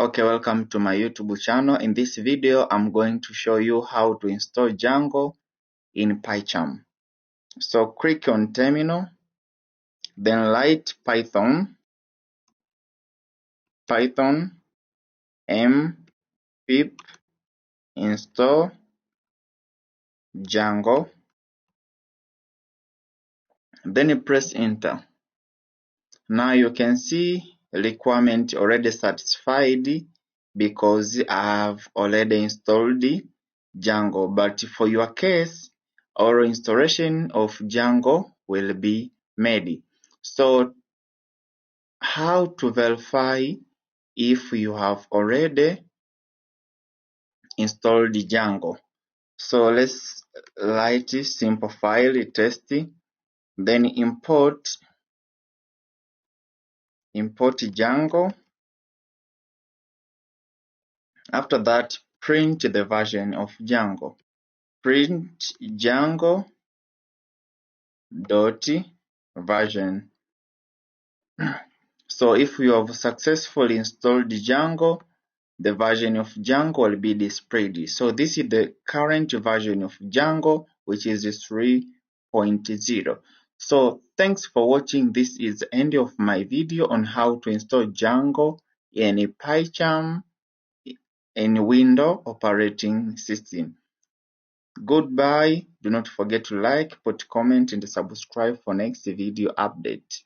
Okay, welcome to my YouTube channel. In this video, I'm going to show you how to install Django in PyCharm. So click on terminal, then write Python pip install Django, then you press enter. Now you can see requirement already satisfied because I have already installed Django, but for your case, our installation of Django will be made. So how to verify if you have already installed Django? So let's write simple file test, then import Django. After that, print the version of Django. Print Django dot version. So if you have successfully installed Django, the version of Django will be displayed. So this is the current version of Django, which is 3.0. So thanks for watching. This is the end of my video on how to install Django in PyCharm in Windows operating system. Goodbye. Do not forget to like, put comment, and subscribe for next video update.